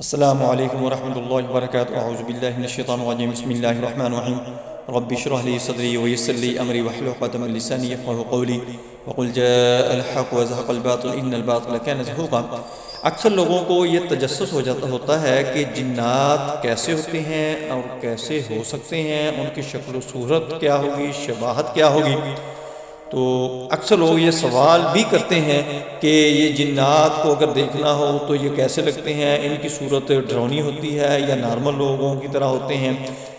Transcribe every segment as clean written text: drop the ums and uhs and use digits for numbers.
السلام علیکم ورحمۃ اللہ وبرکاتہ۔ اعوذ باللہ من الشیطان الرجیم، بسم اللہ الرحمن الرحیم۔ رب اشرح لی صدری ویسر لی امری واحلل عقدۃ من لسانی یفقہوا قولی وقل جاء الحق وزهق الباطل ان الباطل کان زہوقا۔ اکثر لوگوں کو یہ تجسس ہوتا ہے کہ جنات کیسے ہوتے ہیں اور کیسے ہو سکتے ہیں، ان کی شکل و صورت کیا ہوگی، شباہت کیا ہوگی۔ تو اکثر لوگ یہ سوال بھی کرتے ہیں کہ یہ جنات کو اگر دیکھنا ہو تو یہ کیسے لگتے ہیں، ان کی صورت ڈراؤنی ہوتی ہے یا نارمل لوگوں کی طرح ہوتے ہیں،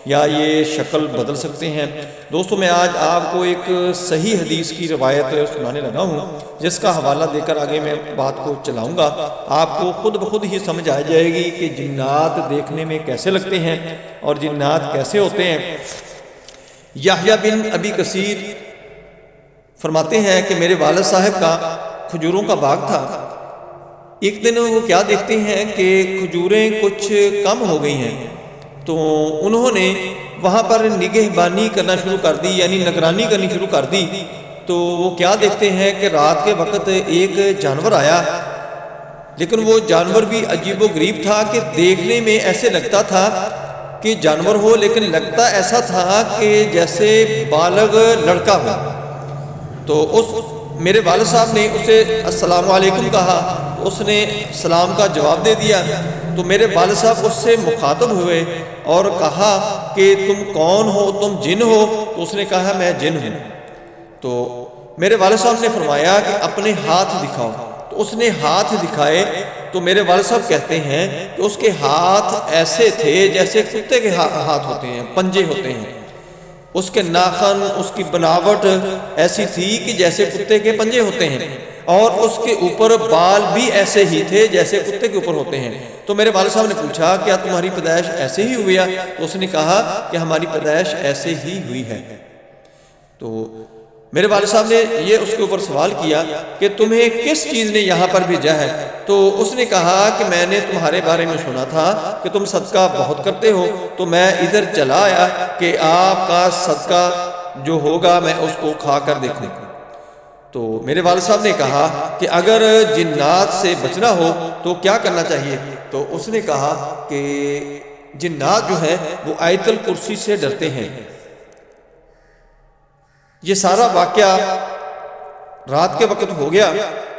یا یہ شکل بدل سکتے ہیں۔ دوستو، میں آج آپ کو ایک صحیح حدیث کی روایت سنانے لگا ہوں، جس کا حوالہ دے کر آگے میں بات کو چلاؤں گا۔ آپ کو خود بخود ہی سمجھ آ جائے گی کہ جنات دیکھنے میں کیسے لگتے ہیں اور جنات کیسے ہوتے ہیں۔ یحییٰ بن ابی کثیر فرماتے ہیں کہ میرے والد صاحب کا کھجوروں کا باغ تھا۔ ایک دن وہ کیا دیکھتے ہیں کہ کھجوریں کچھ کم ہو گئی ہیں، تو انہوں نے وہاں پر نگہبانی کرنا شروع کر دی، یعنی نگرانی کرنی شروع کر دی۔ تو وہ کیا دیکھتے ہیں کہ رات کے وقت ایک جانور آیا، لیکن وہ جانور بھی عجیب و غریب تھا کہ دیکھنے میں ایسے لگتا تھا کہ جانور ہو، لیکن لگتا ایسا تھا کہ جیسے بالغ لڑکا ہو۔ تو میرے والد صاحب نے اسے السلام علیکم کہا، تو اس نے سلام کا جواب دے دیا۔ تو میرے والد صاحب اس سے مخاطب ہوئے اور کہا کہ تم کون ہو، تم جن ہو؟ تو اس نے کہا میں جن ہوں۔ تو میرے والد صاحب نے فرمایا کہ اپنے ہاتھ دکھاؤ۔ تو اس نے ہاتھ دکھائے، تو میرے والد صاحب کہتے ہیں کہ اس کے ہاتھ ایسے تھے جیسے کتے کے ہاتھ ہوتے ہیں، پنجے ہوتے ہیں۔ اس کے ناخن، اس کی بناوٹ ایسی تھی کہ جیسے کتے کے پنجے ہوتے ہیں، اور اس کے اوپر بال بھی ایسے ہی تھے جیسے کتے کے اوپر ہوتے ہیں۔ تو میرے والد صاحب نے پوچھا کیا تمہاری پیدائش ایسے ہی ہوئی ہے؟ تو اس نے کہا کہ ہماری پیدائش ایسے ہی ہوئی ہے۔ تو میرے والد صاحب نے یہ اس کے اوپر سوال کیا کہ تمہیں کس چیز نے یہاں پر بھیجا ہے؟ تو اس نے کہا کہ میں نے تمہارے بارے میں سنا تھا کہ تم صدقہ بہت کرتے ہو، تو میں ادھر چلا آیا کہ آپ کا صدقہ جو ہوگا میں اس کو کھا کر دیکھوں۔ تو میرے والد صاحب نے کہا کہ اگر جنات سے بچنا ہو تو کیا کرنا چاہیے؟ تو اس نے کہا کہ جنات جو ہے وہ آیت الکرسی سے ڈرتے ہیں۔ یہ سارا واقعہ رات کے وقت ہو گیا۔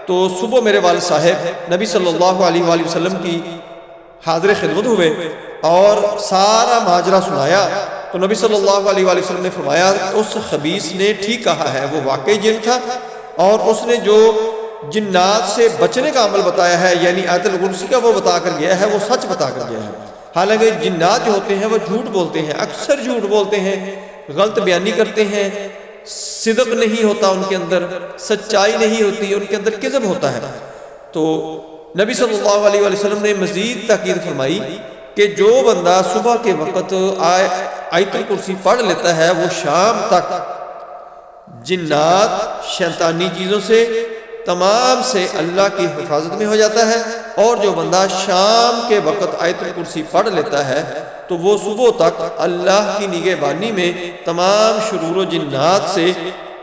تو صبح میرے والد صاحب نبی صلی اللہ علیہ وآلہ وسلم کی حاضر خدمت ہوئے اور سارا ماجرا سنایا۔ تو نبی صلی اللہ علیہ وآلہ وسلم نے فرمایا اس خبیث نے ٹھیک کہا ہے، وہ واقعی جن تھا، اور اس نے جو جنات سے بچنے کا عمل بتایا ہے، یعنی آیت الکرسی کا وہ بتا کر گیا ہے، وہ سچ بتا کر گیا ہے۔ حالانکہ جنات جو ہوتے ہیں وہ جھوٹ بولتے ہیں، اکثر جھوٹ بولتے ہیں، غلط بیانی کرتے ہیں، صدق نہیں ہوتا ان کے اندر، سچائی نہیں ہوتی ان کے اندر، کذب ہوتا ہے۔ تو نبی صلی اللہ علیہ وآلہ وسلم نے مزید تاکید فرمائی کہ جو بندہ صبح کے وقت آیت الکرسی پڑھ لیتا ہے وہ شام تک جنات، شیطانی چیزوں سے، تمام سے اللہ کی حفاظت میں ہو جاتا ہے۔ اور جو بندہ شام کے وقت آیت الکرسی پڑھ لیتا ہے تو وہ صبح تک اللہ کی نگہبانی میں تمام شرور و جنات سے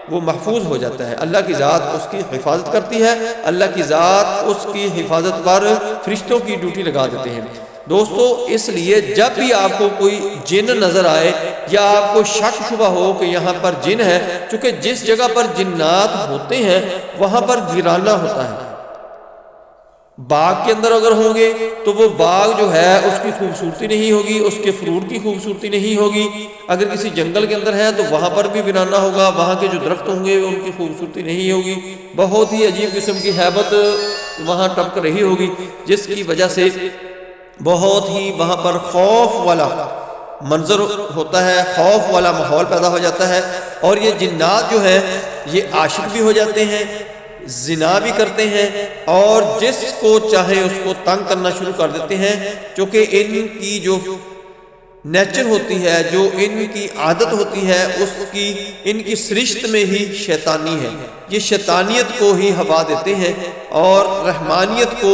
وہ محفوظ ہو جاتا ہے۔ اللہ کی ذات اس کی حفاظت کرتی ہے، اللہ کی ذات اس کی حفاظت پر فرشتوں کی ڈیوٹی لگا دیتے ہیں۔ دوستو، اس لیے جب بھی آپ کو کوئی جن نظر آئے یا آپ کو شک شبہ ہو کہ یہاں پر جن ہے، چونکہ جس جگہ پر جنات ہوتے ہیں وہاں پر ویرانہ ہوتا ہے۔ باغ کے اندر اگر ہوں گے تو وہ باغ جو ہے اس کی خوبصورتی نہیں ہوگی، اس کے فروٹ کی خوبصورتی نہیں ہوگی۔ اگر کسی جنگل کے اندر ہے تو وہاں پر بھی ویرانہ ہوگا، وہاں کے جو درخت ہوں گے ان کی خوبصورتی نہیں ہوگی، بہت ہی عجیب قسم کی ہیبت وہاں ٹپک رہی ہوگی، جس کی وجہ سے بہت ہی وہاں پر خوف والا منظر ہوتا ہے، خوف والا ماحول پیدا ہو جاتا ہے۔ اور یہ جنات جو ہیں یہ عاشق بھی ہو جاتے ہیں، زنا بھی کرتے ہیں، اور جس کو چاہے اس کو تنگ کرنا شروع کر دیتے ہیں، کیونکہ ان کی جو نیچر ہوتی ہے، جو ان کی عادت ہوتی ہے، ان کی سرشت میں ہی شیطانی ہے۔ یہ شیطانیت کو ہی ہوا دیتے ہیں اور رحمانیت کو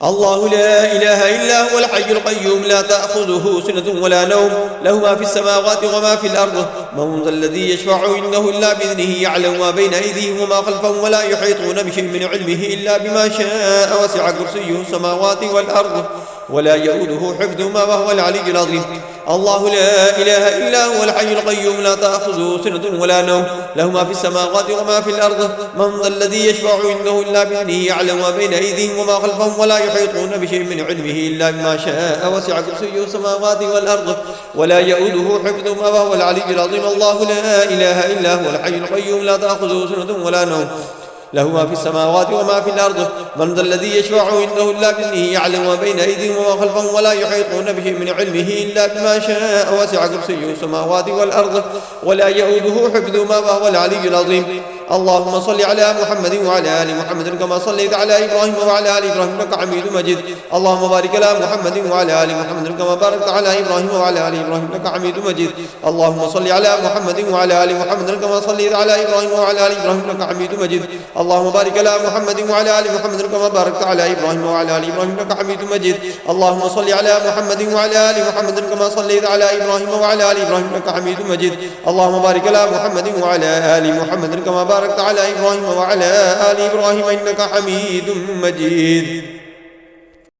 الله لا إله إلا هو الحي القيوم لا تأخذه سنة ولا نوم له ما في السماوات وما في الأرض من ذا الذي يشفع عنده إلا بإذنه يعلم ما بين أيديهم وما خلفهم ولا يحيطون بشيء من علمه إلا بما شاء وسع كرسيه السماوات والأرض ولا يؤوده حفظهما وهو العلي العظيم. الله لا إله إلا هو الحي القيوم لا تأخذه سنة ولا نوم له ما في السماوات وما في الأرض من ذا الذي يشفع عنده إلا بإذنه يعلم ما بين أيديهم وما خلفهم ولا يحيطون بشيء من علمه إلا بما شاء وسع كرسيه السماوات والأرض ولا يؤوده حفظهما وهو العلي العظيم. الله لا إله إلا هو الحي القيوم لا تأخذه سنة ولا نوم له ما في السماوات وما في الأرض من ذا الذي يشفع عنده إلا بإذنه يعلم ما بين أيديهم وما خلفهم ولا يحيطون به من علمه إلا بما شاء وسع كرسيه السماوات والأرض ولا يؤوده حفظهما وهو العلي العظيم. اللهم صل على محمد وعلى آل محمد كما صليت على إبراهيم وعلى آل إبراهيم إنك حميد مجيد. اللهم بارك على محمد وعلى آل محمد كما باركت على إبراهيم وعلى آل إبراهيم إنك حميد مجيد. اللهم صل على محمد وعلى آل محمد كما صليت على إبراهيم وعلى آل إبراهيم إنك حميد مجيد. اللهم بارك على محمد وعلى آل محمد كما باركت على إبراهيم وعلى آل إبراهيم إنك حميد مجيد. اللهم صل على محمد وعلى آل محمد كما صليت على إبراهيم وعلى آل إبراهيم إنك حميد مجيد. اللهم بارك على محمد وعلى آل محمد كما باركت على إبراهيم وعلى آل إبراهيم إنك حميد مجيد.